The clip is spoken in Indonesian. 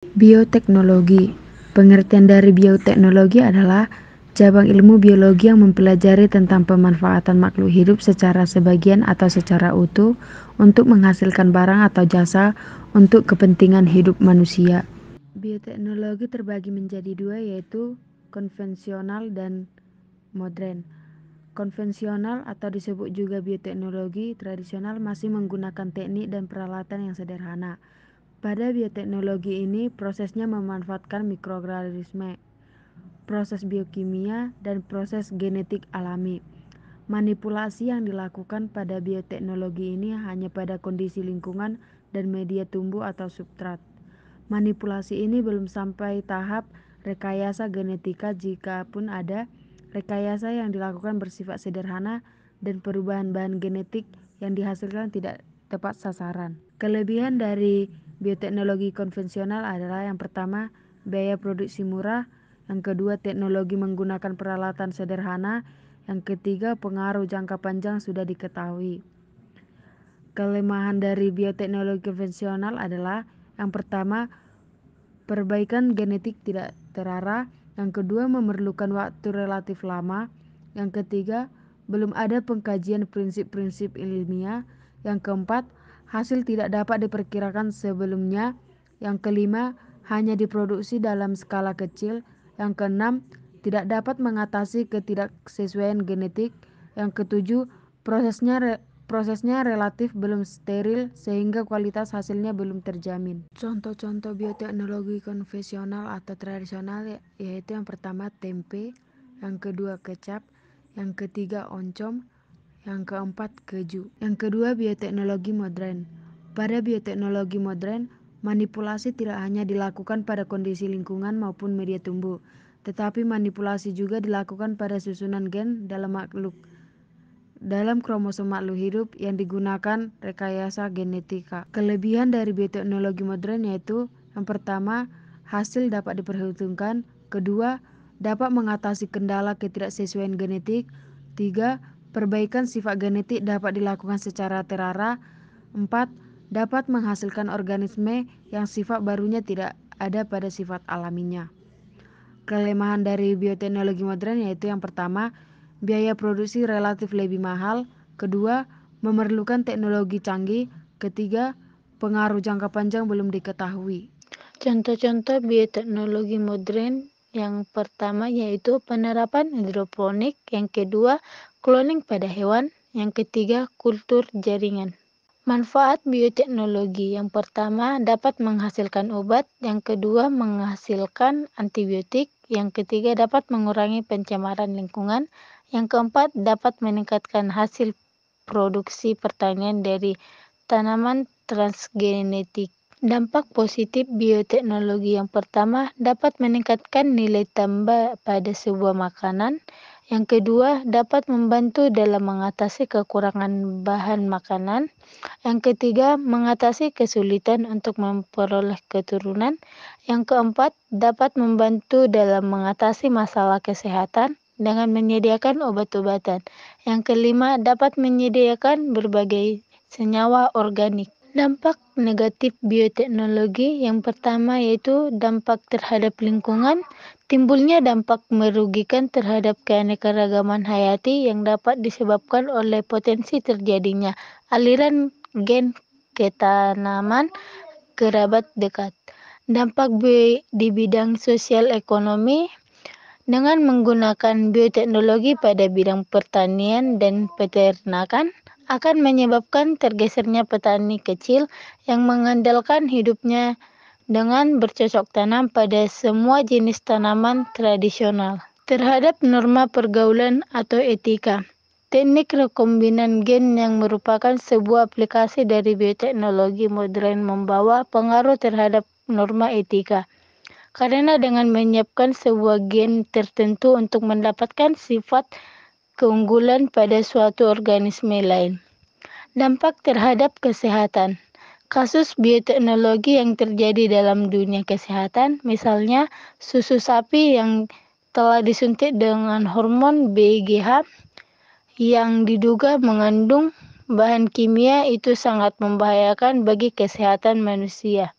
Bioteknologi. Pengertian dari bioteknologi adalah cabang ilmu biologi yang mempelajari tentang pemanfaatan makhluk hidup secara sebagian atau secara utuh untuk menghasilkan barang atau jasa untuk kepentingan hidup manusia. Bioteknologi terbagi menjadi dua, yaitu konvensional dan modern. Konvensional atau disebut juga bioteknologi tradisional masih menggunakan teknik dan peralatan yang sederhana. Pada bioteknologi ini, prosesnya memanfaatkan mikroorganisme, proses biokimia, dan proses genetik alami. Manipulasi yang dilakukan pada bioteknologi ini hanya pada kondisi lingkungan dan media tumbuh atau substrat. Manipulasi ini belum sampai tahap rekayasa genetika, jika pun ada. Rekayasa yang dilakukan bersifat sederhana dan perubahan bahan genetik yang dihasilkan tidak tepat sasaran. Kelebihan dari bioteknologi konvensional adalah yang pertama, biaya produksi murah, yang kedua, teknologi menggunakan peralatan sederhana, yang ketiga, pengaruh jangka panjang sudah diketahui. Kelemahan dari bioteknologi konvensional adalah yang pertama, perbaikan genetik tidak terarah, yang kedua, memerlukan waktu relatif lama, yang ketiga, belum ada pengkajian prinsip-prinsip ilmiah, yang keempat, hasil tidak dapat diperkirakan sebelumnya, yang kelima, hanya diproduksi dalam skala kecil, yang keenam, tidak dapat mengatasi ketidaksesuaian genetik, yang ketujuh, prosesnya relatif belum steril sehingga kualitas hasilnya belum terjamin. Contoh-contoh bioteknologi konvensional atau tradisional yaitu yang pertama tempe, yang kedua kecap, yang ketiga oncom, yang keempat keju. Yang kedua, bioteknologi modern. Pada bioteknologi modern, manipulasi tidak hanya dilakukan pada kondisi lingkungan maupun media tumbuh, tetapi manipulasi juga dilakukan pada susunan gen dalam kromosom makhluk hidup yang digunakan rekayasa genetika. Kelebihan dari bioteknologi modern yaitu yang pertama, hasil dapat diperhitungkan, kedua, dapat mengatasi kendala ketidaksesuaian genetik, tiga, perbaikan sifat genetik dapat dilakukan secara terarah, empat, dapat menghasilkan organisme yang sifat barunya tidak ada pada sifat alaminya. Kelemahan dari bioteknologi modern yaitu yang pertama, biaya produksi relatif lebih mahal, kedua, memerlukan teknologi canggih, ketiga, pengaruh jangka panjang belum diketahui. Contoh-contoh bioteknologi modern yang pertama yaitu penerapan hidroponik, yang kedua cloning pada hewan, yang ketiga kultur jaringan. Manfaat bioteknologi yang pertama dapat menghasilkan obat, yang kedua menghasilkan antibiotik, yang ketiga dapat mengurangi pencemaran lingkungan, yang keempat dapat meningkatkan hasil produksi pertanian dari tanaman transgenetik. Dampak positif bioteknologi yang pertama dapat meningkatkan nilai tambah pada sebuah makanan, yang kedua dapat membantu dalam mengatasi kekurangan bahan makanan, yang ketiga mengatasi kesulitan untuk memperoleh keturunan, yang keempat dapat membantu dalam mengatasi masalah kesehatan dengan menyediakan obat-obatan, yang kelima dapat menyediakan berbagai senyawa organik. Dampak negatif bioteknologi yang pertama yaitu dampak terhadap lingkungan. Timbulnya dampak merugikan terhadap keanekaragaman hayati yang dapat disebabkan oleh potensi terjadinya aliran gen ke tanaman kerabat dekat. Dampak di bidang sosial ekonomi dengan menggunakan bioteknologi pada bidang pertanian dan peternakan akan menyebabkan tergesernya petani kecil yang mengandalkan hidupnya dengan bercocok tanam pada semua jenis tanaman tradisional. Terhadap norma pergaulan atau etika, teknik rekombinan gen yang merupakan sebuah aplikasi dari bioteknologi modern membawa pengaruh terhadap norma etika. Karena dengan menyiapkan sebuah gen tertentu untuk mendapatkan sifat keunggulan pada suatu organisme lain. Dampak terhadap kesehatan. Kasus bioteknologi yang terjadi dalam dunia kesehatan, misalnya susu sapi yang telah disuntik dengan hormon BGH yang diduga mengandung bahan kimia itu sangat membahayakan bagi kesehatan manusia.